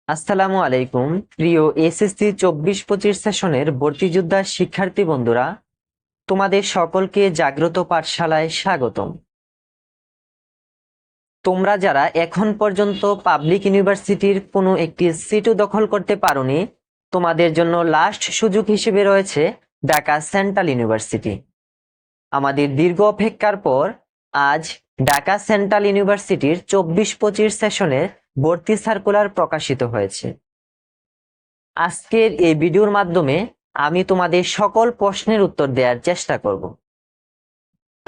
আসসালামু আলাইকুম প্রিয় এসএসসি 24-25 সেশনের ভর্তি যোদ্ধা শিক্ষার্থী বন্ধুরা, তোমাদের সকলকে জাগ্রত পাঠশালায় স্বাগতম। তোমরা যারা এখন পর্যন্ত পাবলিক ইউনিভার্সিটির কোনো একটি সিটও দখল করতে পারোনি, তোমাদের জন্য লাস্ট সুযোগ হিসেবে রয়েছে ঢাকা সেন্ট্রাল ইউনিভার্সিটি। আমাদের দীর্ঘ অপেক্ষার পর আজ ঢাকা সেন্ট্রাল ইউনিভার্সিটির 24-25 সেশনের ভর্তি সার্কুলার প্রকাশিত হয়েছে। আজকের এই ভিডিওর মাধ্যমে আমি তোমাদের সকল প্রশ্নের উত্তর দেওয়ার চেষ্টা করব।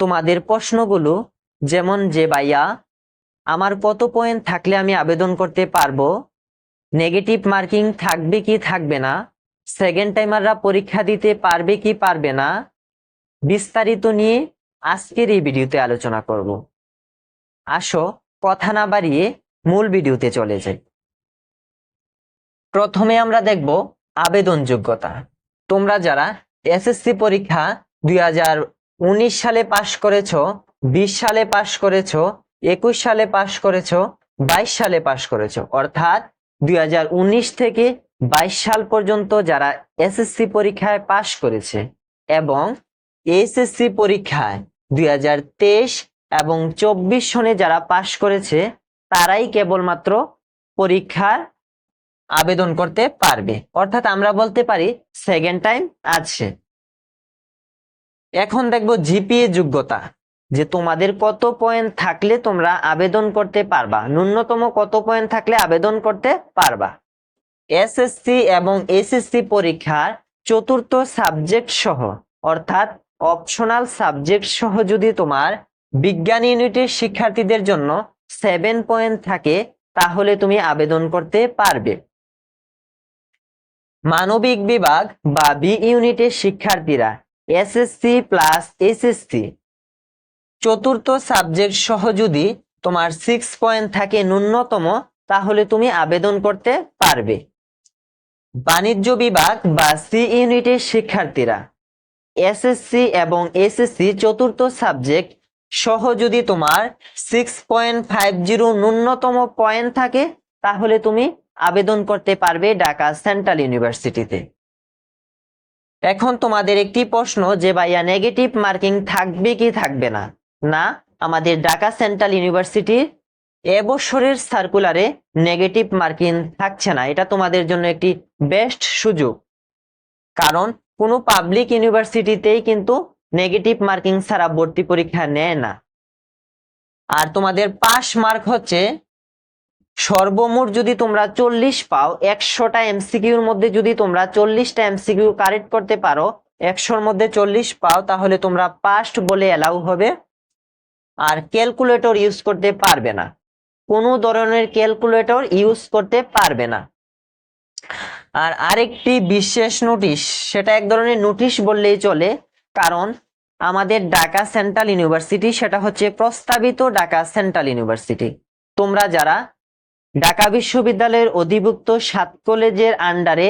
তোমাদের প্রশ্নগুলো যেমন যে ভাইয়া আমার কত পয়েন্ট থাকলে আমি আবেদন করতে পারবো, নেগেটিভ মার্কিং থাকবে কি থাকবে না, সেকেন্ড টাইমাররা পরীক্ষা দিতে পারবে কি পারবে না, বিস্তারিত নিয়ে আজকের এই ভিডিওতে আলোচনা করব। আসো কথা না বাড়িয়ে মূল ভিডিওতে চলে যাই। প্রথমে আমরা দেখব আবেদন যোগ্যতা। তোমরা যারা এসএসসি পরীক্ষা 2019 সালে পাশ করেছো, 20 সালে পাশ করেছো, 21 সালে পাশ করেছো, 22 সালে পাশ করেছো, অর্থাৎ 2019 থেকে 22 সাল পর্যন্ত যারা এসএসসি পরীক্ষায় পাশ করেছে এবং এইচএসসি পরীক্ষায় 2023 এবং 24 সনে যারা পাশ করেছে তারাই কেবলমাত্র পরীক্ষার আবেদন করতে পারবে, অর্থাৎ আমরা বলতে পারি সেকেন্ড টাইম আছে। এখন দেখব জিপিএ যোগ্যতা, যে তোমাদের কত পয়েন্ট থাকলে তোমরা আবেদন করতে পারবা, ন্যূনতম কত পয়েন্ট থাকলে আবেদন করতে পারবা। এসএসসি এবং এইচএসসি পরীক্ষার চতুর্থ সাবজেক্ট সহ অর্থাৎ অপশনাল সাবজেক্ট সহ যদি তোমার বিজ্ঞান ইউনিটের শিক্ষার্থীদের জন্য 7 পয়েন্ট থাকে তাহলে তুমি আবেদন করতে পারবে। মানবিক বিভাগ বা বি ইউনিটের শিক্ষার্থীরা এসএসসি প্লাস এইচএসসি চতুর্থ সাবজেক্ট সহ যদি তোমার 6 পয়েন্ট থাকে ন্যূনতম তাহলে তুমি আবেদন করতে পারবে। বাণিজ্য বিভাগ বা সি ইউনিটের শিক্ষার্থীরা এসএসসি এবং এইচএসসি চতুর্থ সাবজেক্ট সহ যদি তোমার 6.50 ন্যূনতম পয়েন্ট থাকে তাহলে তুমি আবেদন করতে পারবে ঢাকা সেন্ট্রাল ইউনিভার্সিটিতে। এখন তোমাদের একটি প্রশ্ন যে ভাইয়া নেগেটিভ মার্কিং থাকবে কি থাকবে না। না, আমাদের ঢাকা সেন্ট্রাল ইউনিভার্সিটির এবছরের সার্কুলারে নেগেটিভ মার্কিং থাকছে না। এটা তোমাদের জন্য একটি বেস্ট সুযোগ, কারণ কোনো পাবলিক ইউনিভার্সিটিতেই কিন্তু নেগেটিভ মার্কিং ছাড়া ভর্তি পরীক্ষা নেয় না। আর তোমাদের পাস মার্ক হচ্ছে সর্বমোট যদি তোমরা 40 পাও, 100টা এমসিকিউর মধ্যে যদি তোমরা 40টা এমসিকিউ কারেক্ট করতে পারো, 100-র মধ্যে 40 পাও তাহলে তোমরা পাস্ট বলে এলাও হবে। আর ক্যালকুলেটর ইউজ করতে পারবে না, কোনো ধরনের ক্যালকুলেটর ইউজ করতে পারবে না। আর আরেকটি বিশেষ নোটিশ, সেটা এক ধরনের নোটিশ বললেই চলে, কারণ আমাদের ঢাকা সেন্ট্রাল ইউনিভার্সিটি সেটা হচ্ছে প্রস্তাবিত ঢাকা সেন্ট্রাল ইউনিভার্সিটি। তোমরা যারা ঢাকা বিশ্ববিদ্যালয়ের অধিভুক্ত 7 কলেজের আন্ডারে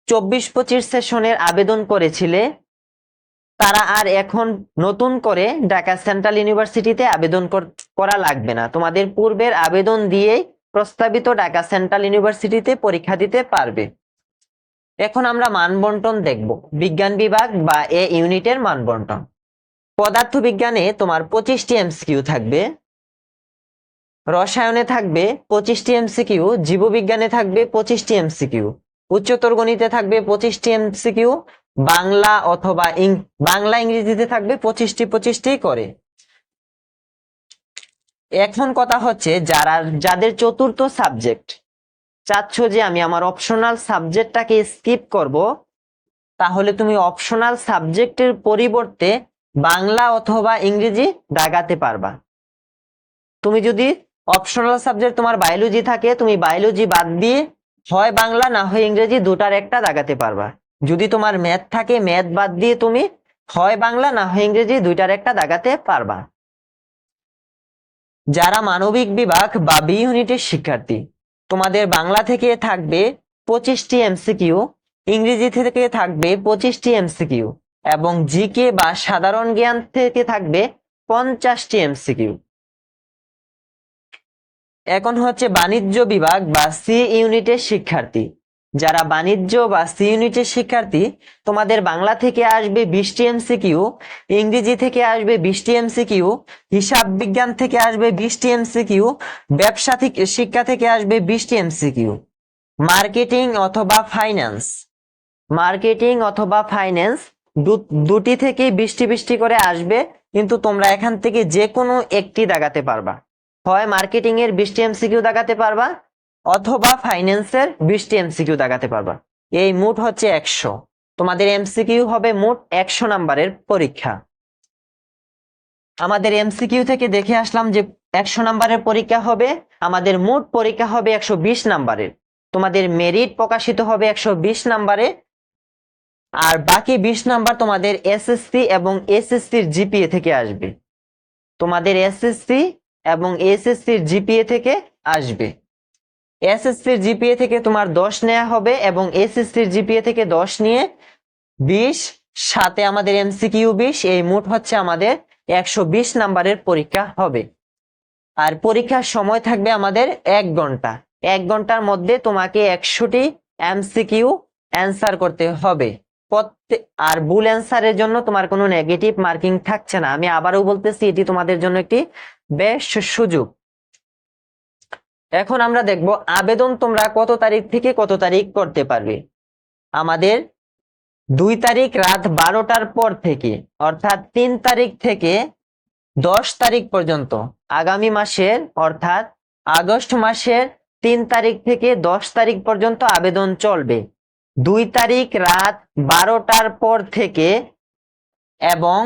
24-25 সেশনের আবেদন করেছিলে, তারা আর এখন নতুন করে ঢাকা সেন্ট্রাল ইউনিভার্সিটিতে আবেদন করা লাগবে না। তোমাদের পূর্বের আবেদন দিয়েই প্রস্তাবিত ঢাকা সেন্ট্রাল ইউনিভার্সিটিতে পরীক্ষা দিতে পারবে। এখন আমরা মানবন্টন দেখব, বিজ্ঞান বিভাগ বা এ ইউনিটের মানবন্টন। পদার্থ বিজ্ঞানে তোমার 25টি এমসিকিউ থাকবে, রসায়নে থাকবে 25টি এমসিকিউ, জীববিজ্ঞানে থাকবে 25টি এমসিকিউ, উচ্চতর গণিতে থাকবে 25টি এমসিকিউ, বাংলা অথবা বাংলা ইংরেজিতে থাকবে 25টি করে। এখন কথা হচ্ছে যাদের চতুর্থ সাবজেক্ট চাচ্ছ যে আমি আমার অপশনাল সাবজেক্টটাকে স্কিপ করব, তাহলে তুমি অপশনাল সাবজেক্টের পরিবর্তে বাংলা অথবা ইংরেজি দাগাতে পারবা। তুমি যদি অপশনাল সাবজেক্ট তোমার বায়োলজি থাকে, তুমি বায়োলজি বাদ দিয়ে হয় বাংলা না হয় ইংরেজি দুটার একটা দাগাতে পারবা। যদি তোমার ম্যাথ থাকে, ম্যাথ বাদ দিয়ে তুমি হয় বাংলা না হয় ইংরেজি দুইটার একটা দাগাতে পারবা। যারা মানবিক বিভাগ বা বি ইউনিটের শিক্ষার্থী, তোমাদের বাংলা থেকে থাকবে 25টি এমসিকিউ, ইংরেজি থেকে থাকবে 25টি এমসিকিউ এবং জিকে বা সাধারণ জ্ঞান থেকে থাকবে 50টি এমসিকিউ। এখন হচ্ছে বাণিজ্য বিভাগ বা সি ইউনিটের শিক্ষার্থী। যারা বাণিজ্য বা সি ইউনিটের শিক্ষার্থী, তোমাদের বাংলা থেকে আসবে 20টি এমসিকিউ, ইংরেজি থেকে আসবে 20টি এমসিকিউ, হিসাব বিজ্ঞান থেকে আসবে 20টি এমসিকিউ, ব্যবসা শিক্ষা থেকে আসবে 20টি এমসিকিউ। মার্কেটিং অথবা ফাইন্যান্স দুটি থেকে 20টি করে আসবে, কিন্তু তোমরা এখান থেকে যে কোনো একটি দাগাতে পারবা। হয় মার্কেটিং এর 20টি এমসিকিউ দাগাতে পারবা অথবা ফাইন্যান্সের 20টি এমসিকিউ দাগাতে পারবা। এই মোট হচ্ছে 100। তোমাদের এমসিকিউ হবে মোট 100 নাম্বারের পরীক্ষা। আমাদের এমসিকিউ থেকে দেখে আসলাম যে 100 নাম্বারের পরীক্ষা হবে, আমাদের মোট পরীক্ষা হবে 120 নাম্বারের। তোমাদের মেরিট প্রকাশিত হবে 120 নাম্বারে, আর বাকি 20 নাম্বার তোমাদের এসএসসি এবং এসএসসির জিপিএ থেকে আসবে। তোমাদের এসএসসি এবং এসএসসির জিপিএ থেকে আসবে। এসএসসির জিপিএ থেকে তোমার 10 নেওয়া হবে এবং এসএসসির জিপিএ থেকে 10 নিয়ে 20, সাথে আমাদের এমসিকিউ 20, এই মোট হচ্ছে আমাদের 120 নাম্বারের পরীক্ষা হবে। আর পরীক্ষার সময় থাকবে আমাদের 1 ঘন্টা। 1 ঘন্টার মধ্যে তোমাকে 100টি এমসিকিউ অ্যান্সার করতে হবে। আর ভুল অ্যান্সারের জন্য তোমার কোনো নেগেটিভ মার্কিং থাকছে না। আমি আবারও বলতেছি, এটি তোমাদের জন্য একটি বেশ সুযোগ। এখন আমরা দেখব আবেদন তোমরা কত তারিখ থেকে কত তারিখ করতে পারবে। আমাদের 2 তারিখ রাত 12টার পর থেকে, অর্থাৎ 3 তারিখ থেকে 10 তারিখ পর্যন্ত, আগামী মাসের অর্থাৎ আগস্ট মাসের 3 তারিখ থেকে 10 তারিখ পর্যন্ত আবেদন চলবে। 2 তারিখ রাত 12টার পর থেকে এবং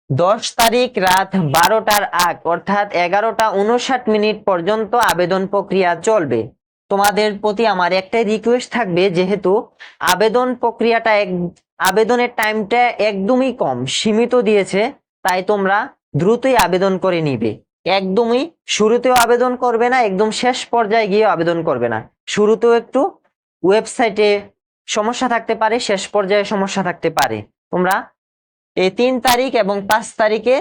10 তারিখ রাত 12টার আগ, অর্থাৎ 11টা 59 পর্যন্ত আবেদন প্রক্রিয়া চলবে। তোমাদের প্রতি আমার একটাই রিকোয়েস্ট থাকবে, যেহেতু আবেদনের টাইমটা একদমই কম, সীমিত দিয়েছে, তাই তোমরা দ্রুতই আবেদন করে নিবে। একদমই শুরুতেও আবেদন করবে না, একদম শেষ পর্যায়ে গিয়ে আবেদন করবে না। শুরুতেও একটু ওয়েবসাইটে সমস্যা থাকতে পারে, শেষ পর্যায়ে সমস্যা থাকতে পারে। তোমরা এই 3 তারিখ এবং 5 তারিখে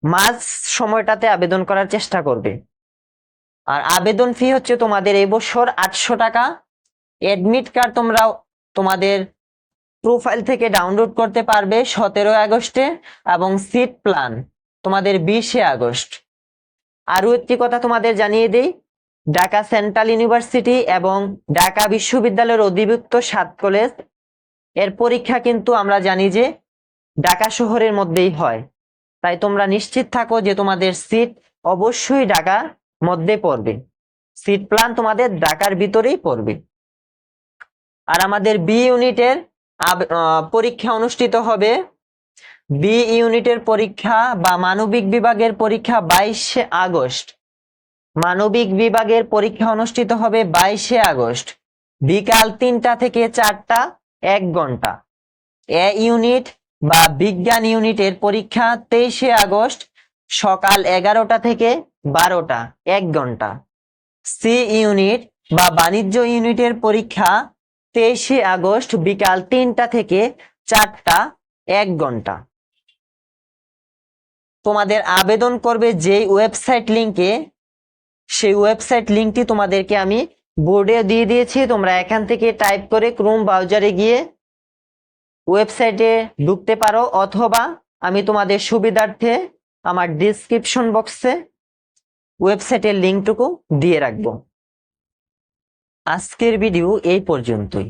মাঝ সময়টাতে আবেদন করার চেষ্টা করবে। আর আবেদন ফি হচ্ছে তোমাদের এই বছর 800 টাকা। অ্যাডমিট কার্ড তোমরা তোমাদের প্রোফাইল থেকে ডাউনলোড করতে পারবে 17 আগস্টে এবং সিট প্ল্যান তোমাদের 20 আগস্ট। আরও একটি কথা তোমাদের জানিয়ে দেই, ঢাকা সেন্ট্রাল ইউনিভার্সিটি এবং ঢাকা বিশ্ববিদ্যালয়ের অধিভুক্ত 7 কলেজ এর পরীক্ষা কিন্তু আমরা জানি যে ঢাকা শহরের মধ্যেই হয়। তাই তোমরা নিশ্চিত থাকো যে তোমাদের সিট অবশ্যই ঢাকার মধ্যে পড়বে, সিট প্ল্যান তোমাদের ঢাকার ভিতরেই পড়বে। আর আমাদের বি ইউনিটের পরীক্ষা অনুষ্ঠিত হবে, বি ইউনিটের পরীক্ষা বা মানবিক বিভাগের পরীক্ষা 22 আগস্ট। মানবিক বিভাগের পরীক্ষা অনুষ্ঠিত হবে 22 আগস্ট বিকাল 3টা থেকে 4টা, 1 ঘন্টা। এ ইউনিট বা বিজ্ঞান ইউনিটের পরীক্ষা 23 আগস্ট সকাল 11টা থেকে 12টা, 1 ঘন্টা। সি ইউনিট বা বাণিজ্য ইউনিটের পরীক্ষা 23 আগস্ট বিকাল 3টা থেকে 4টা, 1 ঘন্টা। তোমাদের আবেদন করবে যেই ওয়েবসাইট লিংকে, সেই ওয়েবসাইট লিংকটি তোমাদেরকে আমি বোর্ডে দিয়ে দিয়েছি। তোমরা এখান থেকে টাইপ করে ক্রোম ব্রাউজারে গিয়ে ওয়েবসাইটে ঢুকতে পারো, অথবা আমি তোমাদের সুবিধার্থে আমার ডিসক্রিপশন বক্সে ওয়েবসাইটের লিংকটুকু দিয়ে রাখবো। আজকের ভিডিও এই পর্যন্তই।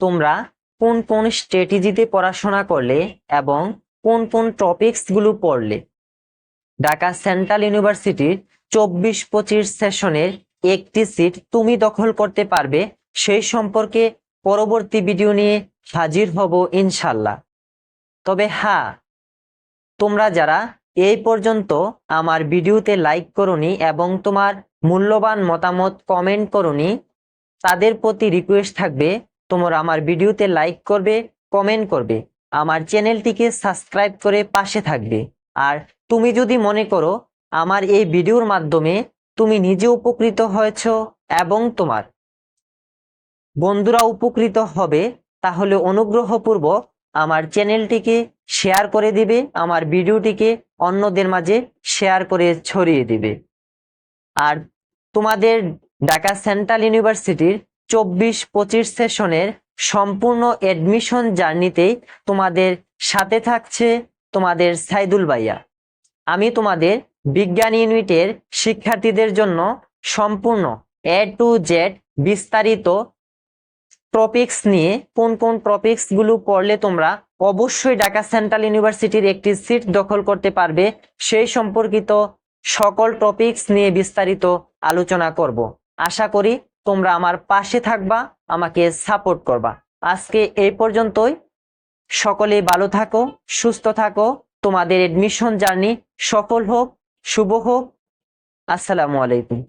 তোমরা কোন কোন স্ট্র্যাটেজিতে পড়াশোনা করলে এবং কোন কোন টপিকসগুলো পড়লে ঢাকা সেন্ট্রাল ইউনিভার্সিটির 24-25 সেশনের একটি সিট তুমি দখল করতে পারবে, সেই সম্পর্কে পরবর্তী ভিডিও নিয়ে হাজির হব ইনশাল্লাহ। তবে হ্যাঁ, তোমরা যারা এই পর্যন্ত আমার ভিডিওতে লাইক করোনি এবং তোমার মূল্যবান মতামত কমেন্ট করোনি, তাদের প্রতি রিকোয়েস্ট থাকবে তোমরা আমার ভিডিওতে লাইক করবে, কমেন্ট করবে, আমার চ্যানেলটিকে সাবস্ক্রাইব করে পাশে থাকবে। আর তুমি যদি মনে করো আমার এই ভিডিওর মাধ্যমে তুমি নিজে উপকৃত হয়েছ এবং তোমার বন্ধুরা উপকৃত হবে, তাহলে অনুগ্রহপূর্বক আমার চ্যানেলটিকে শেয়ার করে দিবে, আমার ভিডিওটিকে অন্যদের মাঝে শেয়ার করে ছড়িয়ে দিবে। আর তোমাদের ঢাকা সেন্ট্রাল ইউনিভার্সিটির 24-25 সেশনের সম্পূর্ণ এডমিশন জার্নিতেই তোমাদের সাথে থাকছে তোমাদের সাইদুল ভাইয়া। আমি তোমাদের বিজ্ঞান ইউনিটের শিক্ষার্থীদের জন্য সম্পূর্ণ A to Z বিস্তারিত টপিকস নিয়ে কোন কোন টপিকস গুলো পড়লে তোমরা অবশ্যই ঢাকা সেন্ট্রাল ইউনিভার্সিটির একটি সিট দখল করতে পারবে সেই সম্পর্কিত সকল টপিকস নিয়ে বিস্তারিত আলোচনা করব। আশা করি তোমরা আমার পাশে থাকবা, আমাকে সাপোর্ট করবা। আজকে এই পর্যন্তই। সকলেই ভালো থাকো, সুস্থ থাকো, তোমাদের এডমিশন জার্নি সফল হোক, শুভ হোক। আসসালামু আলাইকুম।